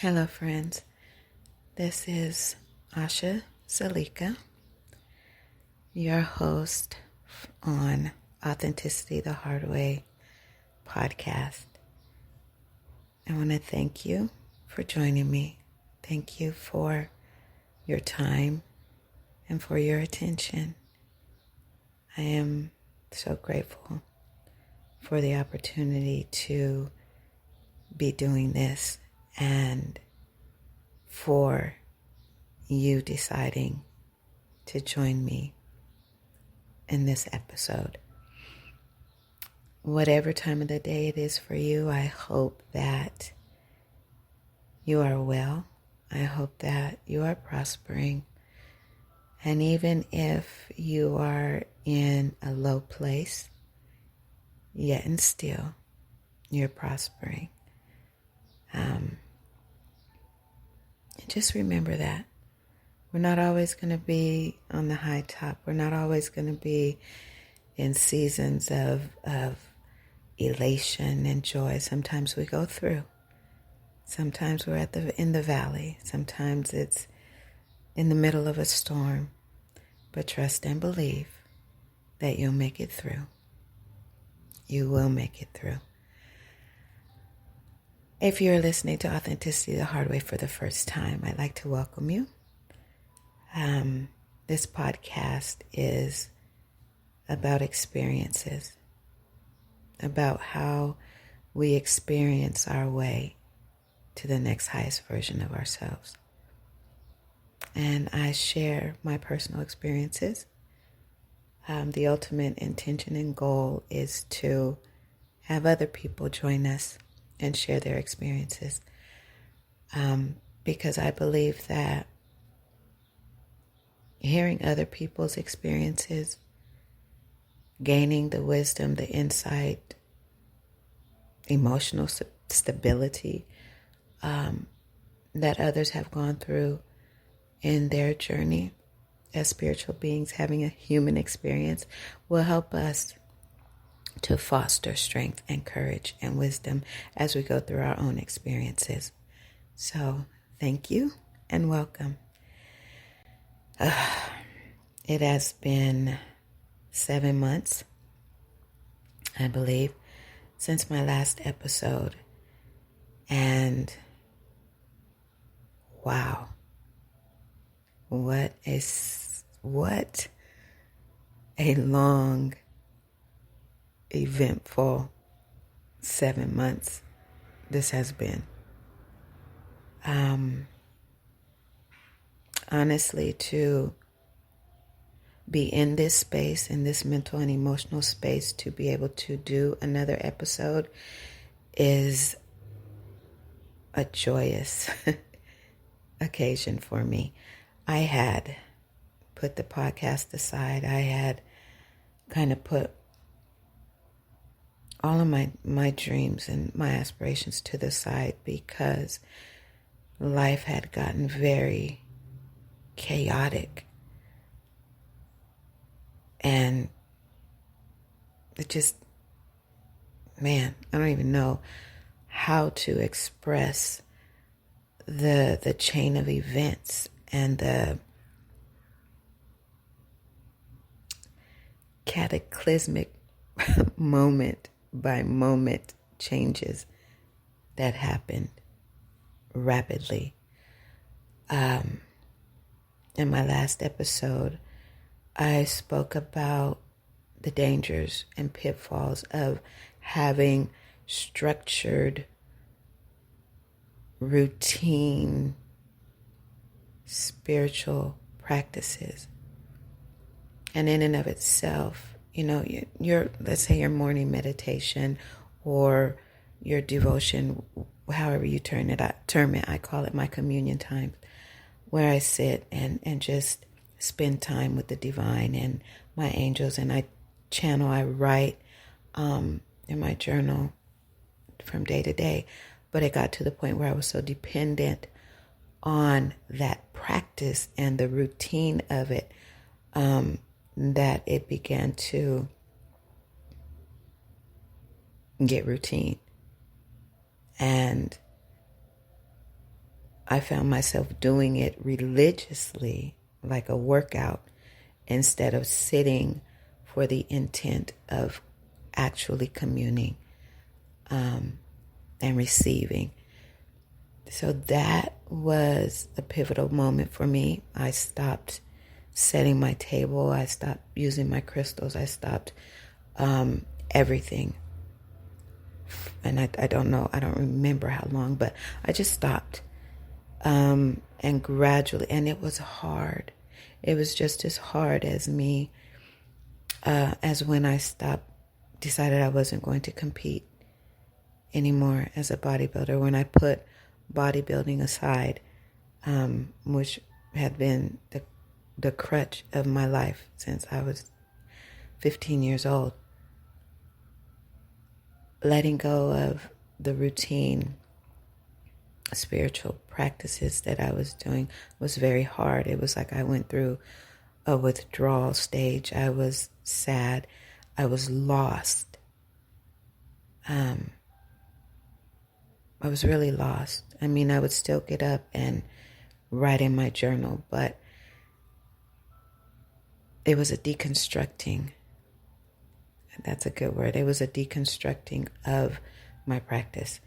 Hello, friends. This is Asha Salika, your host on Authenticity the Hard Way podcast. I want to thank you for joining me. Thank you for your time and for your attention. I am so grateful for the opportunity to be doing this and for you deciding to join me in this episode. Whatever time of the day it is for you, I hope that you are well. I hope that you are prospering. And even if you are in a low place, yet and still you're prospering. Just remember that. We're not always going to be on the high top. We're not always going to be in seasons of elation and joy. Sometimes we go through. Sometimes we're in the valley. Sometimes it's in the middle of a storm. But trust and believe that you'll make it through. You will make it through. If you're listening to Authenticity the Hard Way for the first time, I'd like to welcome you. This podcast is about experiences, about how we experience our way to the next highest version of ourselves. And I share my personal experiences. The ultimate intention and goal is to have other people join us and share their experiences. Because I believe that hearing other people's experiences, gaining the wisdom, the insight, emotional stability that others have gone through in their journey as spiritual beings, having a human experience, will help us to foster strength and courage and wisdom as we go through our own experiences. So thank you and welcome. It has been 7 months, I believe, since my last episode. And wow, what a long, eventful 7 months this has been. Honestly, to be in this space, in this mental and emotional space, to be able to do another episode is a joyous occasion for me. I had put the podcast aside. I had kind of put all of my dreams and my aspirations to the side because life had gotten very chaotic. And it just, man, I don't even know how to express the chain of events and the cataclysmic moment by moment changes that happened rapidly. In my last episode, I spoke about the dangers and pitfalls of having structured, routine, spiritual practices. And in and of itself, your let's say your morning meditation or your devotion, however you term it, I call it my communion time, where I sit and just spend time with the divine and my angels, and I write in my journal from day to day. But it got to the point where I was so dependent on that practice and the routine of it that it began to get routine. And I found myself doing it religiously, like a workout, instead of sitting for the intent of actually communing and receiving. So that was a pivotal moment for me. I stopped setting my table. I stopped using my crystals. I stopped everything. And I don't know, I don't remember how long, but I just stopped. And gradually, and it was hard. It was just as hard as me, as when I decided I wasn't going to compete anymore as a bodybuilder. When I put bodybuilding aside, which had been the crutch of my life since I was 15 years old. Letting go of the routine spiritual practices that I was doing was very hard. It was like I went through a withdrawal stage. I was sad. I was lost. I was really lost. I mean, I would still get up and write in my journal, but it was a deconstructing. That's a good word. It was a deconstructing of my practice,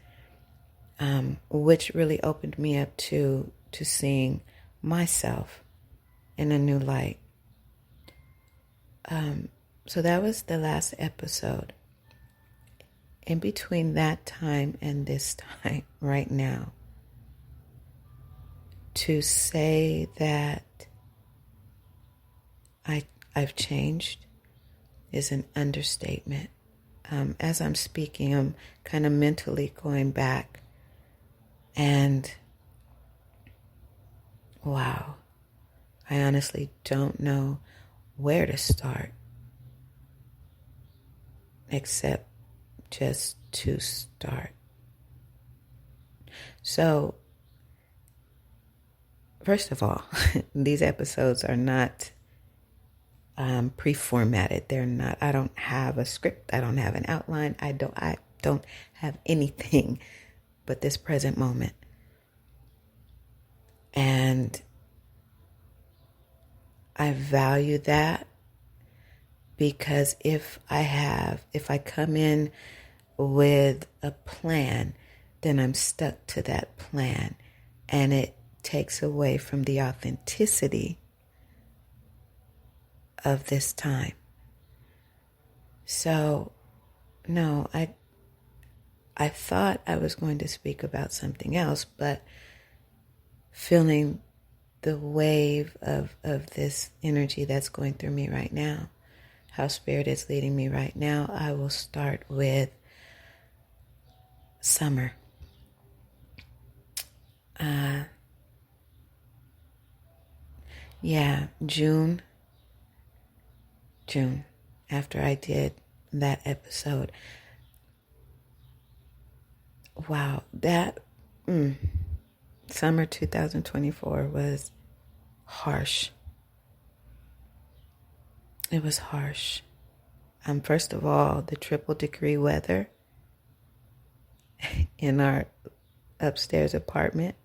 which really opened me up to seeing myself in a new light. So that was the last episode. In between that time and this time, right now, to say that I've changed is an understatement. As I'm speaking, I'm kind of mentally going back, and wow, I honestly don't know where to start except just to start. So, first of all, these episodes are not pre-formatted. They're not. I don't have a script. I don't have an outline. I don't have anything but this present moment. And I value that, because if I come in with a plan, then I'm stuck to that plan, and it takes away from the authenticity of this time. So, no, I thought I was going to speak about something else, but feeling the wave of this energy that's going through me right now, how Spirit is leading me right now, I will start with summer. June, after I did that episode. Wow, that summer 2024 was harsh. It was harsh. First of all, the triple degree weather in our upstairs apartment.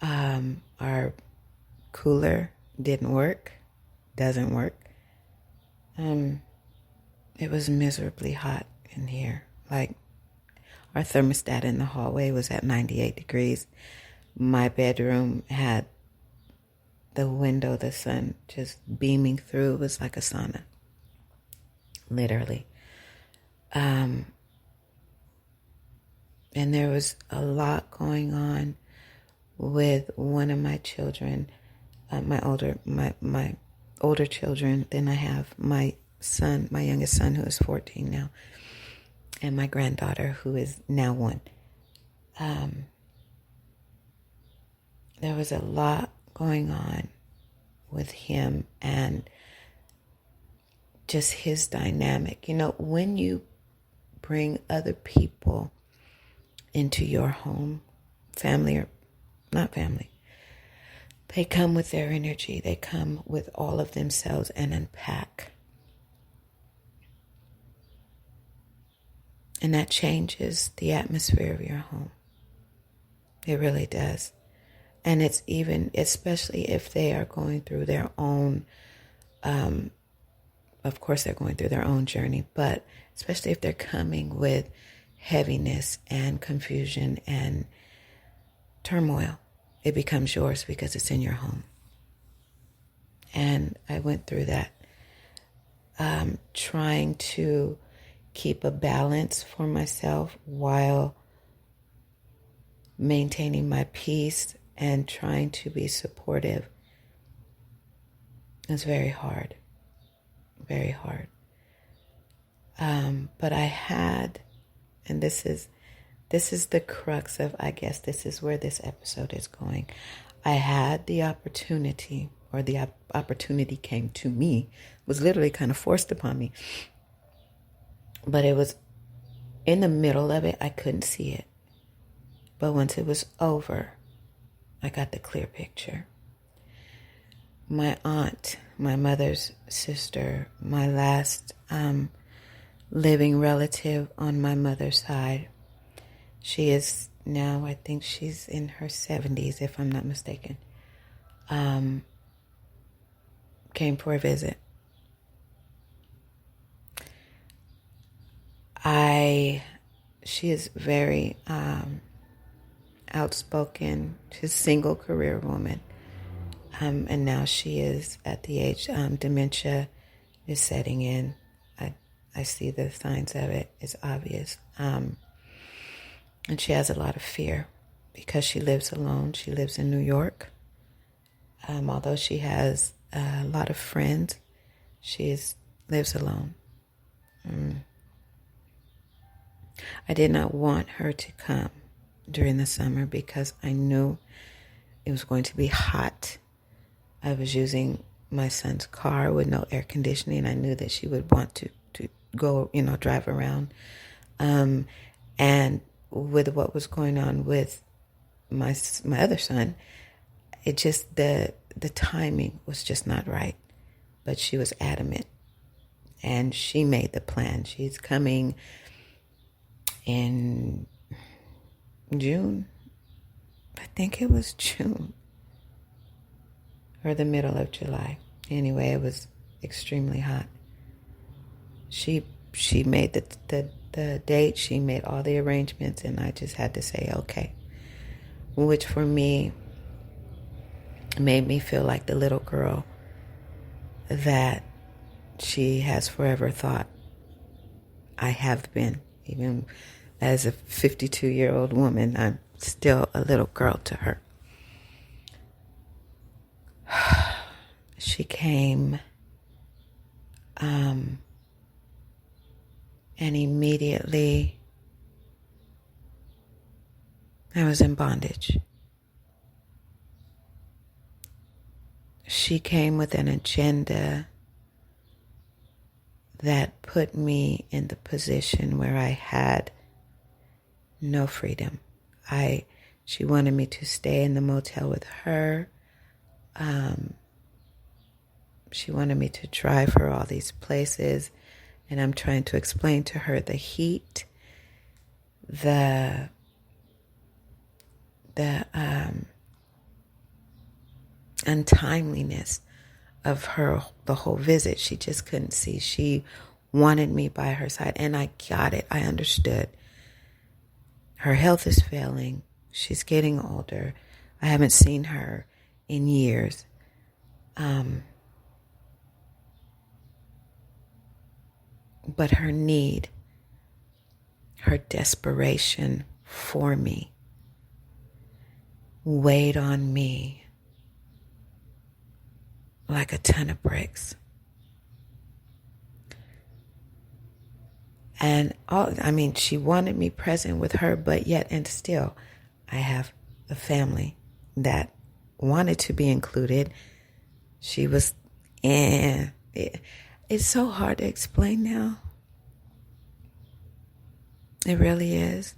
Our cooler doesn't work. It was miserably hot in here. Like, our thermostat in the hallway was at 98 degrees. My bedroom had the window, the sun just beaming through. It was like a sauna, literally. And there was a lot going on with one of my children, my older children. Then I have my son, my youngest son, who is 14 now, and my granddaughter, who is now 1. There was a lot going on with him and just his dynamic. You know, when you bring other people into your home, family or not family, they come with their energy. They come with all of themselves and unpack. And that changes the atmosphere of your home. It really does. And it's even, especially if they are going through their own, of course they're going through their own journey, but especially if they're coming with heaviness and confusion and turmoil, it becomes yours because it's in your home. And I went through that, trying to keep a balance for myself while maintaining my peace and trying to be supportive. It's very hard, very hard. But I had, and this is the crux of, I guess this is where this episode is going. I had the opportunity, or the opportunity came to me, was literally kind of forced upon me. But it was in the middle of it, I couldn't see it. But once it was over, I got the clear picture. My aunt, my mother's sister, my last living relative on my mother's side, she is now, I think she's in her 70s, if I'm not mistaken, came for a visit. She is very outspoken. She's a single career woman. And now she is at the age, dementia is setting in. I see the signs of it. It's obvious. And she has a lot of fear because she lives alone. She lives in New York. Although she has a lot of friends, she lives alone. I did not want her to come during the summer because I knew it was going to be hot. I was using my son's car with no air conditioning. I knew that she would want to go, drive around. And with what was going on with my other son, it just, the timing was just not right. But she was adamant. And she made the plan. She's coming in June. I think it was June. Or the middle of July. Anyway, it was extremely hot. She made the date. She made all the arrangements, and I just had to say okay. Which for me made me feel like the little girl that she has forever thought I have been. Even as a 52-year-old woman, I'm still a little girl to her. She came, and immediately I was in bondage. She came with an agenda that put me in the position where I had no freedom. She wanted me to stay in the motel with her. She wanted me to drive her all these places, and I'm trying to explain to her the heat, the untimeliness of the whole visit. She just couldn't see. She wanted me by her side, and I got it. I understood. Her health is failing. She's getting older. I haven't seen her in years. But her need, her desperation for me weighed on me like a ton of bricks. And she wanted me present with her, but yet and still, I have a family that wanted to be included. She was, it's so hard to explain now. It really is.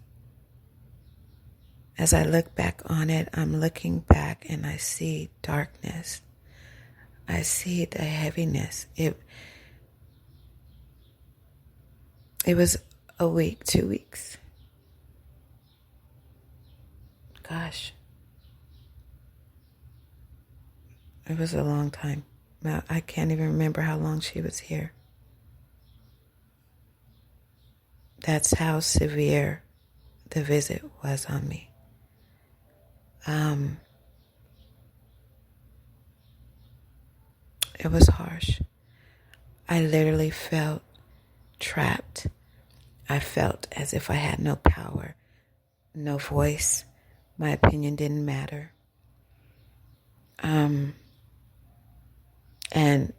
As I look back on it, I'm looking back and I see darkness. I see the heaviness. It was a week, 2 weeks. gosh, it was a long time. Now, I can't even remember how long she was here. That's how severe the visit was on me. It was harsh. I literally felt trapped. I felt as if I had no power, no voice. My opinion didn't matter. And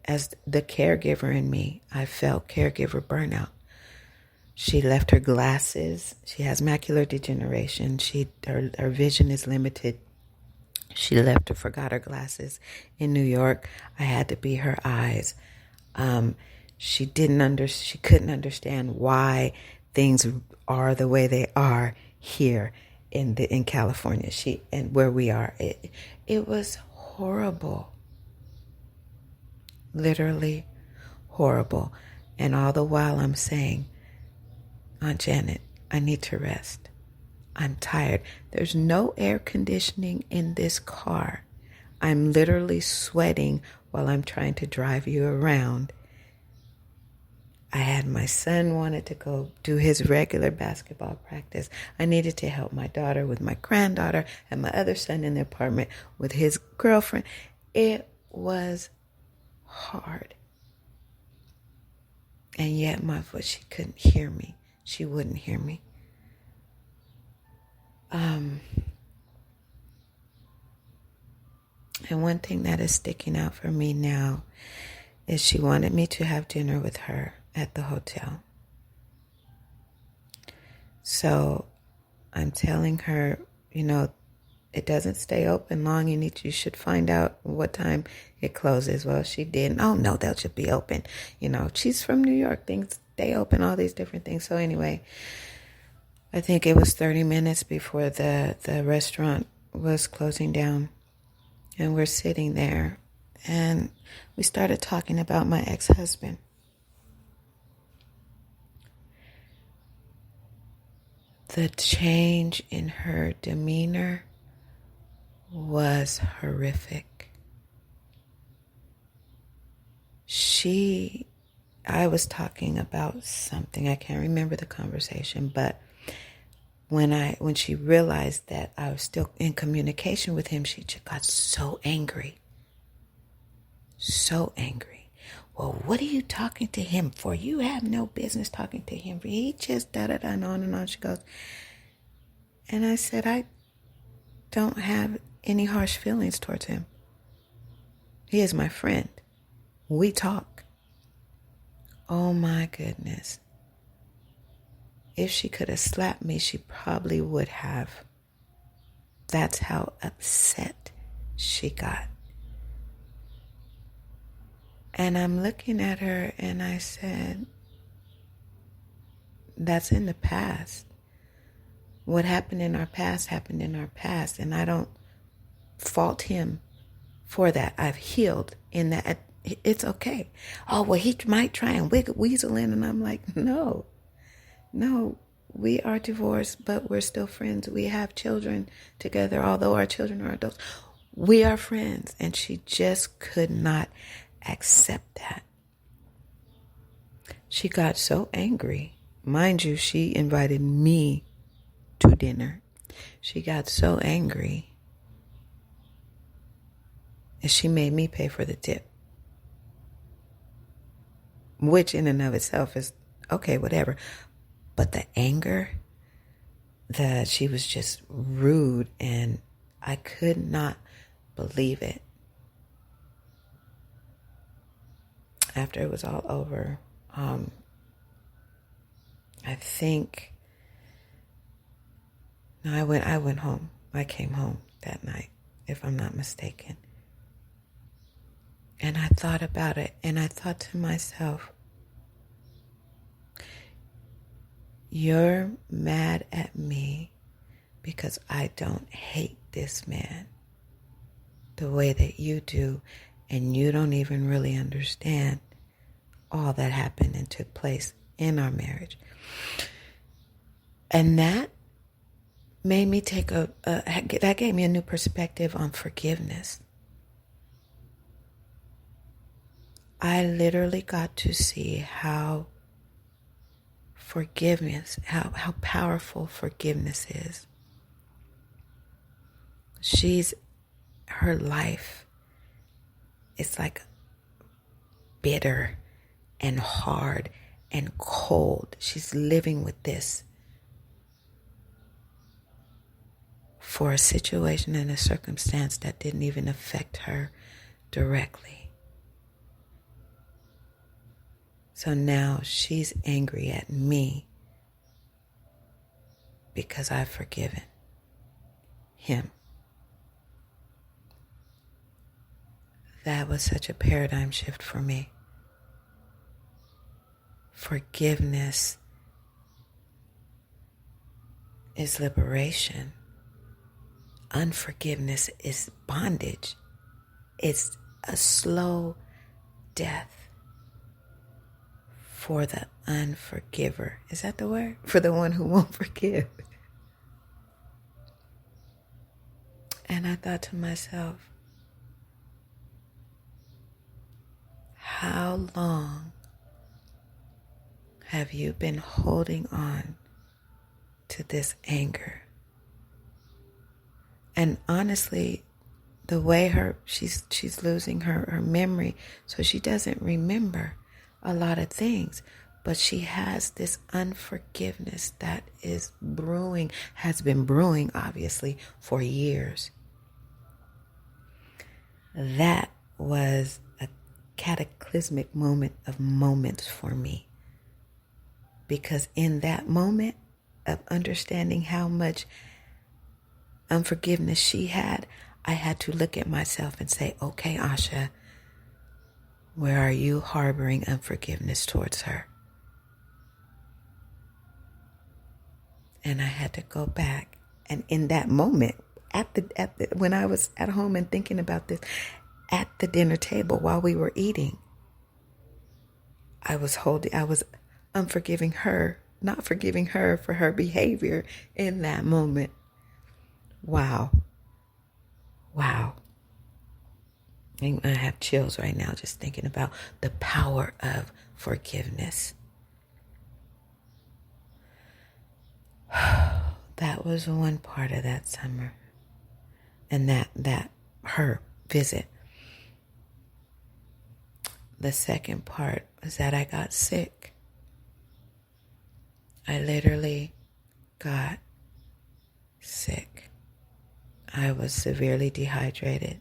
as the caregiver in me, I felt caregiver burnout. She left her glasses. She has macular degeneration. Her vision is limited. She left or forgot her glasses in New York. I had to be her eyes. She couldn't understand why things are the way they are here in California. And where we are. It was horrible. Literally horrible. And all the while I'm saying, Aunt Janet, I need to rest. I'm tired. There's no air conditioning in this car. I'm literally sweating while I'm trying to drive you around. I had my son wanted to go do his regular basketball practice. I needed to help my daughter with my granddaughter and my other son in the apartment with his girlfriend. It was hard. And yet my voice, she couldn't hear me. She wouldn't hear me. And one thing that is sticking out for me now is she wanted me to have dinner with her at the hotel. So I'm telling her, it doesn't stay open long. You should find out what time it closes. Well, she didn't. Oh, no, they'll just be open. She's from New York. Things stay open, all these different things. So anyway, I think it was 30 minutes before the restaurant was closing down. And we're sitting there. And we started talking about my ex-husband. The change in her demeanor was horrific. I was talking about something, I can't remember the conversation, but when she realized that I was still in communication with him, she just got so angry. So angry. Well, what are you talking to him for? You have no business talking to him. He just da-da-da and on, she goes. And I said, I don't have any harsh feelings towards him. He is my friend. We talk. Oh my goodness. If she could have slapped me, she probably would have. That's how upset she got. And I'm looking at her and I said, that's in the past. What happened in our past happened in our past. And I don't fault him for that. I've healed in that. It's okay. Oh, well, he might try and weasel in. And I'm like, no, we are divorced, but we're still friends. We have children together, although our children are adults. We are friends. And she just could not accept that. She got so angry. Mind you, she invited me to dinner. She got so angry and she made me pay for the tip, which in and of itself is okay, whatever. But the anger, she was just rude, and I could not believe it. After it was all over, I think I went home. I came home that night, if I'm not mistaken. And I thought about it, and I thought to myself, you're mad at me because I don't hate this man the way that you do, and you don't even really understand all that happened and took place in our marriage. And that made me take that gave me a new perspective on forgiveness. I literally got to see how forgiveness, how powerful forgiveness is. Her life is like bitter and hard and cold. She's living with this for a situation and a circumstance that didn't even affect her directly. So now she's angry at me because I've forgiven him. That was such a paradigm shift for me. Forgiveness is liberation. Unforgiveness is bondage. It's a slow death for the unforgiver. Is that the word? For the one who won't forgive. And I thought to myself, how long have you been holding on to this anger? And honestly, the way she's losing her memory, so she doesn't remember a lot of things, but she has this unforgiveness that is brewing, has been brewing obviously for years. That was a cataclysmic moment of moments for me, because in that moment of understanding how much unforgiveness she had, I had to look at myself and say, okay, Asha, where are you harboring unforgiveness towards her? And I had to go back. And in that moment, when I was at home and thinking about this, at the dinner table while we were eating, I was unforgiving her, not forgiving her for her behavior in that moment. Wow. I have chills right now just thinking about the power of forgiveness. That was one part of that summer. And that her visit. The second part was that I got sick. I literally got sick. I was severely dehydrated.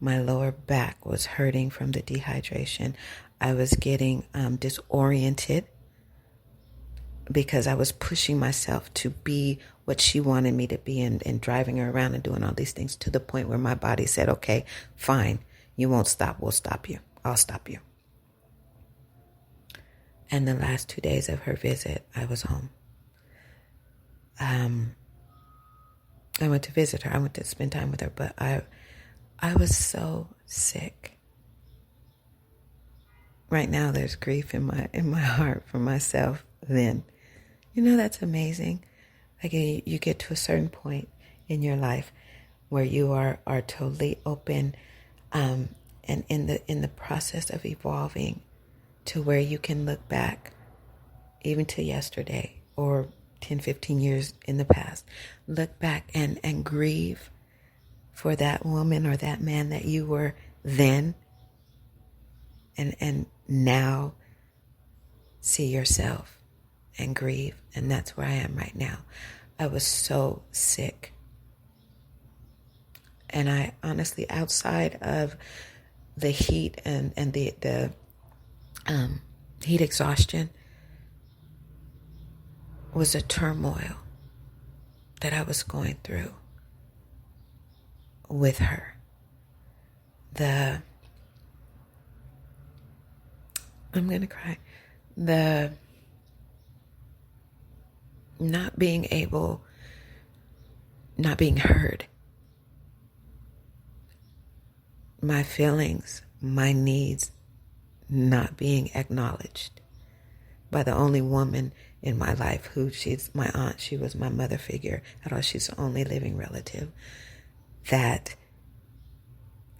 My lower back was hurting from the dehydration. I was getting disoriented because I was pushing myself to be what she wanted me to be, and driving her around and doing all these things, to the point where my body said, okay, fine, you won't stop, we'll stop you. I'll stop you. And the last 2 days of her visit, I was home. I went to visit her. I went to spend time with her, but I was so sick. Right now, there's grief in my heart for myself. Then, that's amazing. Like, you get to a certain point in your life where you are totally open, and in the process of evolving to where you can look back, even to yesterday or 10, 15 years in the past, look back and grieve for that woman or that man that you were then, and now see yourself and grieve. And that's where I am right now. I was so sick. And I honestly, outside of the heat and the heat exhaustion, was a turmoil that I was going through with her. I'm going to cry. The not being heard. My feelings, my needs not being acknowledged by the only woman in my life, who she's my aunt. She was my mother figure. Although she's the only living relative that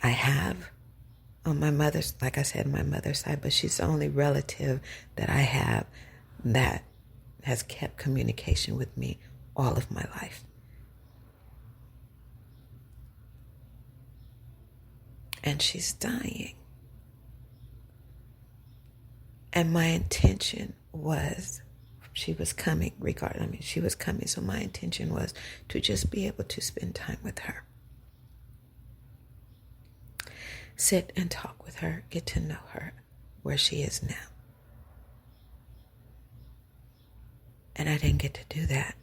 I have on my mother's, like I said, my mother's side, but she's the only relative that I have that has kept communication with me all of my life. And she's dying. And my intention was, she was coming, she was coming. So my intention was to just be able to spend time with her. Sit and talk with her, get to know her where she is now. And I didn't get to do that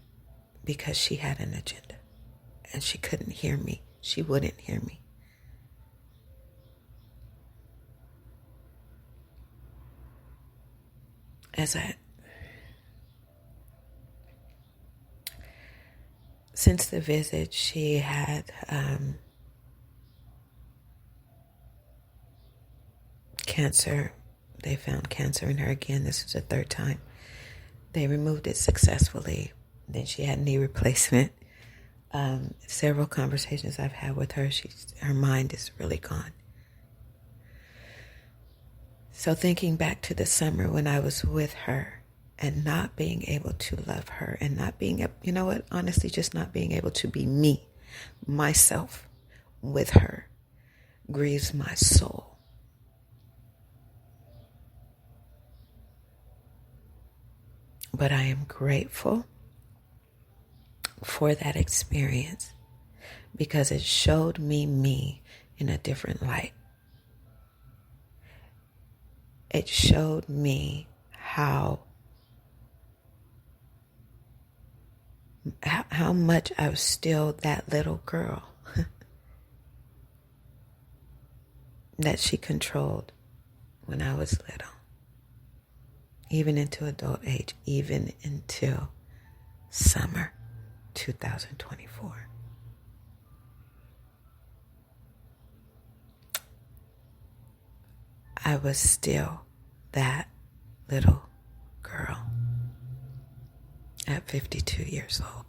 because she had an agenda and she couldn't hear me. She wouldn't hear me. Since the visit, she had cancer. They found cancer in her again. This is the third time. They removed it successfully. Then she had knee replacement. Several conversations I've had with her, her mind is really gone. So thinking back to the summer when I was with her and not being able to love her and not being, you know what, honestly, just not being able to be me, myself, with her grieves my soul. But I am grateful for that experience because it showed me in a different light. It showed me how much I was still that little girl that she controlled when I was little, even into adult age, even until summer 2024. I was still that little girl at 52 years old.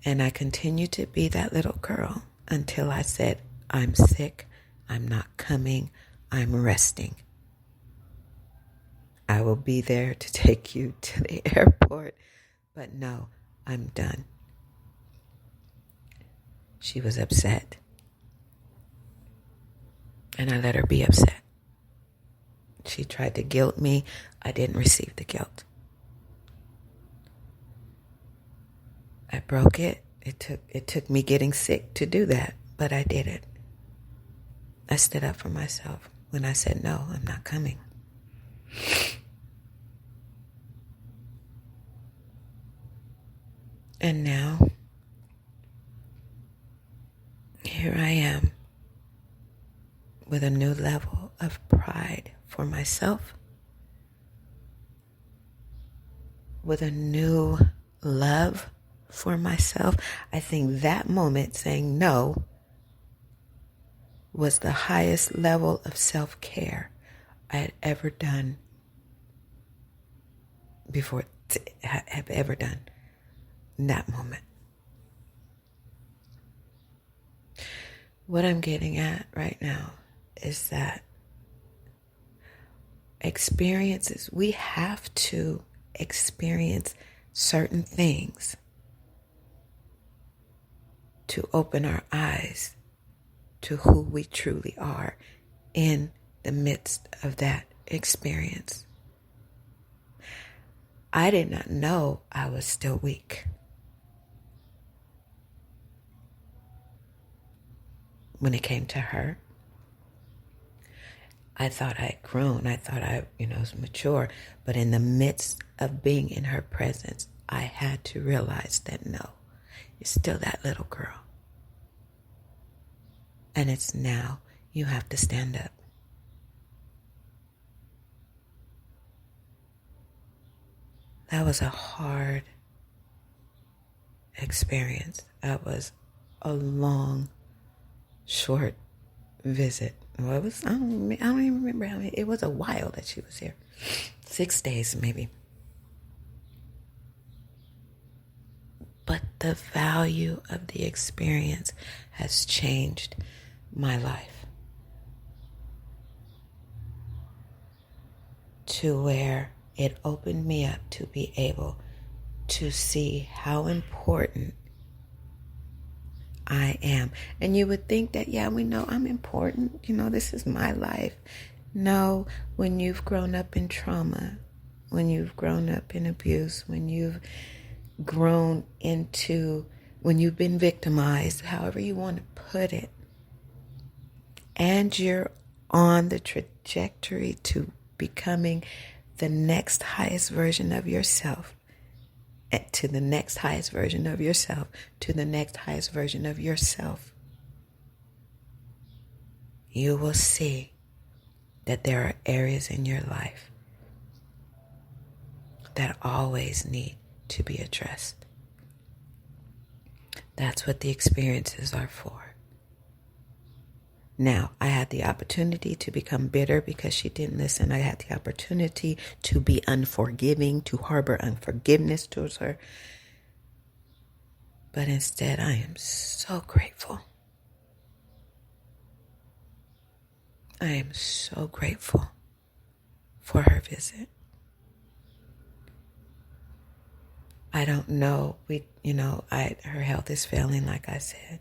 And I continued to be that little girl until I said, I'm sick, I'm not coming, I'm resting. I will be there to take you to the airport, but no, I'm done. She was upset. And I let her be upset. She tried to guilt me. I didn't receive the guilt. I broke it. It took me getting sick to do that, but I did it. I stood up for myself when I said, no, I'm not coming. And now, here I am with a new level of pride for myself, with a new love for myself. I think that moment saying no was the highest level of self-care I had ever done before, have ever done in that moment. What I'm getting at right now is that experiences, we have to experience certain things to open our eyes to who we truly are in the midst of that experience. I did not know I was still weak. When it came to her, I thought I had grown. I thought I, was mature. But in the midst of being in her presence, I had to realize that no, you're still that little girl. And it's now you have to stand up. That was a hard experience. That was a long, short visit. Well, it was, I don't even remember how many. It was a while that she was here. 6 days maybe. But the value of the experience has changed my life to where it opened me up to be able to see how important I am. And you would think that, yeah, we know I'm important. You know, this is my life. No, when you've grown up in trauma, when you've grown up in abuse, when you've grown into, when you've been victimized, however you want to put it, and you're on the trajectory to becoming the next highest version of yourself, to the next highest version of yourself, to the next highest version of yourself, you will see that there are areas in your life that always need to be addressed. That's what the experiences are for. Now, I had the opportunity to become bitter because she didn't listen. I had the opportunity to be unforgiving, to harbor unforgiveness towards her. But instead, I am so grateful. I am so grateful for her visit. I don't know. Her health is failing, like I said.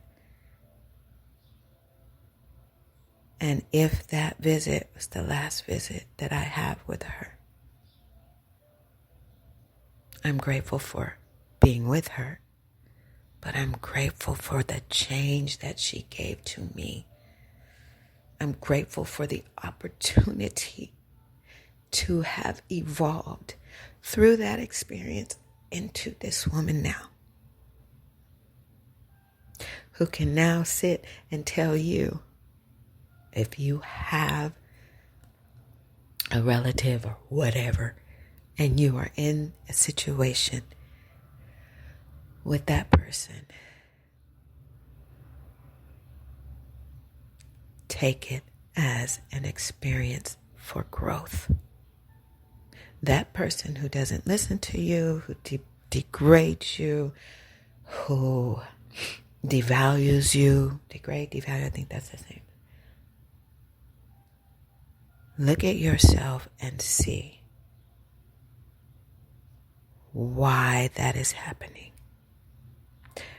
And if that visit was the last visit that I have with her, I'm grateful for being with her, but I'm grateful for the change that she gave to me. I'm grateful for the opportunity to have evolved through that experience into this woman now, who can now sit and tell you, if you have a relative or whatever, and you are in a situation with that person, take it as an experience for growth. That person who doesn't listen to you, who degrades you, who devalues you, devalue, I think that's his name. Look at yourself and see why that is happening.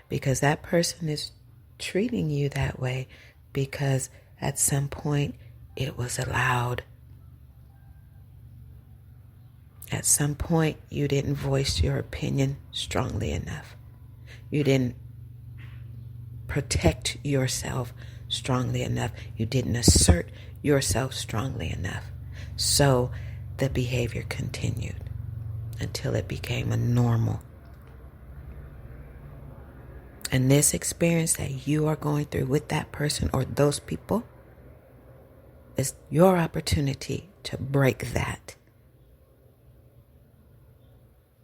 Because that person is treating you that way because at some point it was allowed. At some point you didn't voice your opinion strongly enough. You didn't protect yourself strongly enough. You didn't assert yourself strongly enough. So the behavior continued until it became a normal. And this experience that you are going through with that person or those people is your opportunity to break that.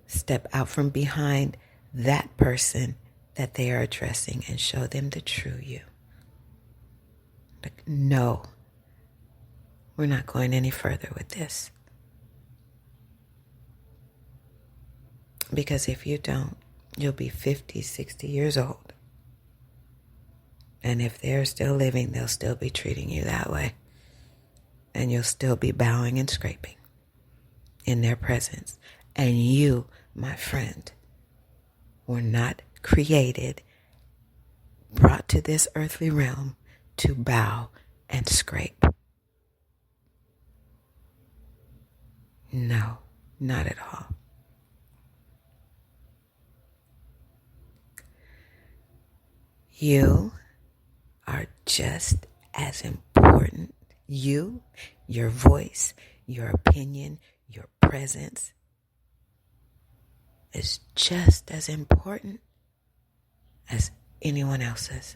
Step out from behind that person that they are addressing and show them the true you. Like, no, we're not going any further with this. Because if you don't, you'll be 50, 60 years old. And if they're still living, they'll still be treating you that way. And you'll still be bowing and scraping in their presence. And you, my friend, were not created, brought to this earthly realm to bow and scrape. No, not at all. You are just as important. You, your voice, your opinion, your presence is just as important as anyone else's.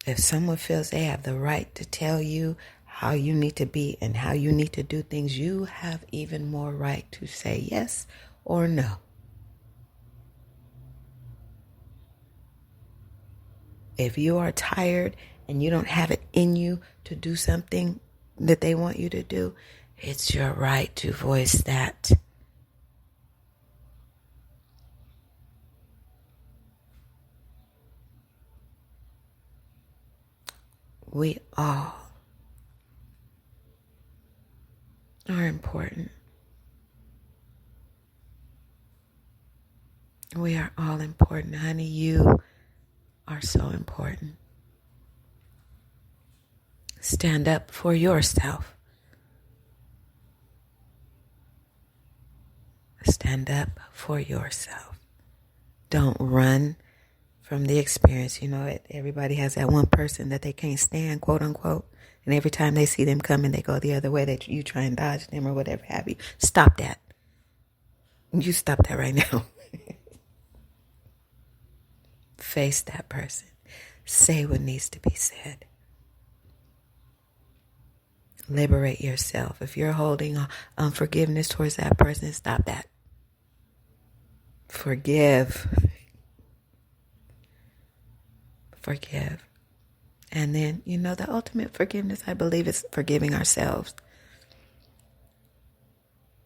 If someone feels they have the right to tell you how you need to be and how you need to do things, you have even more right to say yes or no. if you are tired and you don't have it in you to do something that they want you to do, it's your right to voice that. We all are important. We are all important. Honey, you are so important. Stand up for yourself. Stand up for yourself. Don't run from the experience. You know, everybody has that one person that they can't stand, quote unquote. And every time they see them coming, they go the other way. That you try and dodge them or whatever have you. Stop that. You stop that right now. Face that person. Say what needs to be said. Liberate yourself. If you're holding unforgiveness towards that person, stop that. Forgive. Forgive. And then, the ultimate forgiveness, I believe, is forgiving ourselves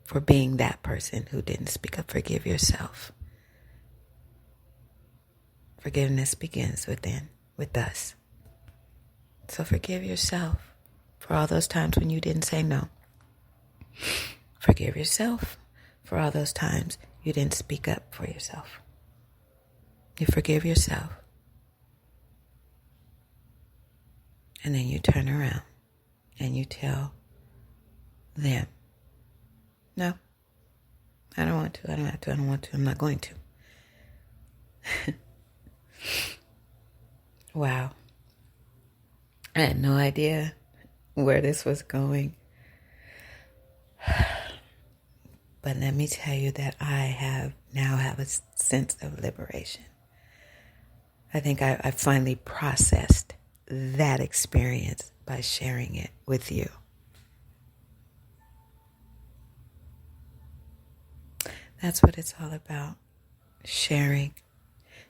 for being that person who didn't speak up. Forgive yourself. Forgiveness begins within, with us. So forgive yourself for all those times when you didn't say no. Forgive yourself for all those times you didn't speak up for yourself. You forgive yourself. And then you turn around and you tell them, no, I don't want to, I don't have to, I don't want to, I'm not going to. Wow. I had no idea where this was going. But let me tell you that I now have a sense of liberation. I think I finally processed that experience by sharing it with you. That's what it's all about. Sharing.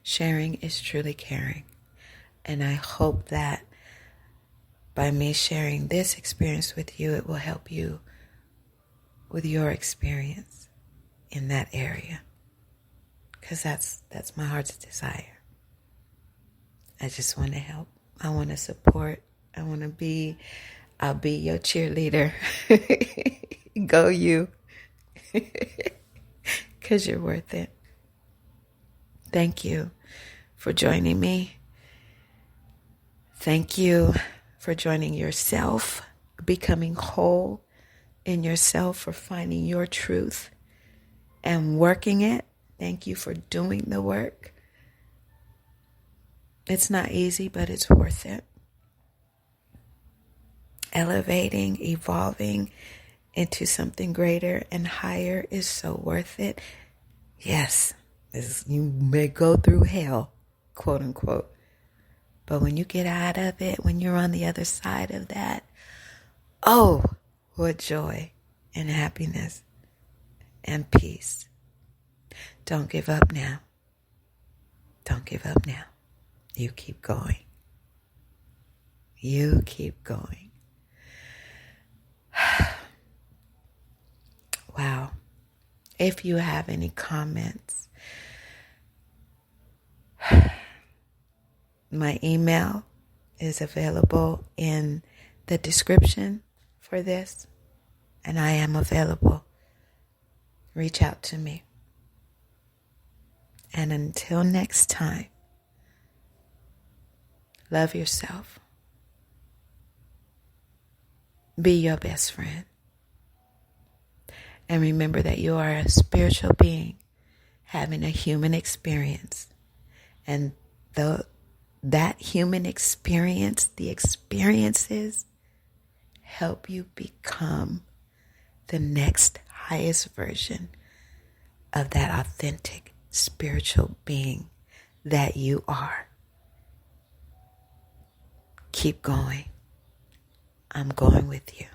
Sharing is truly caring. And I hope that by me sharing this experience with you, it will help you with your experience in that area. Because that's my heart's desire. I just want to help. I want to support. I'll be your cheerleader. Go you. Because you're worth it. Thank you for joining me. Thank you for joining yourself, becoming whole in yourself, for finding your truth and working it. Thank you for doing the work. It's not easy, but it's worth it. Elevating, evolving into something greater and higher is so worth it. Yes, you may go through hell, quote unquote. But when you get out of it, when you're on the other side of that, oh, what joy and happiness and peace. Don't give up now. Don't give up now. You keep going. You keep going. Wow. If you have any comments, my email is available in the description for this, and I am available. Reach out to me. And until next time, love yourself. Be your best friend. And remember that you are a spiritual being having a human experience. And that human experience, the experiences, help you become the next highest version of that authentic spiritual being that you are. Keep going. I'm going with you.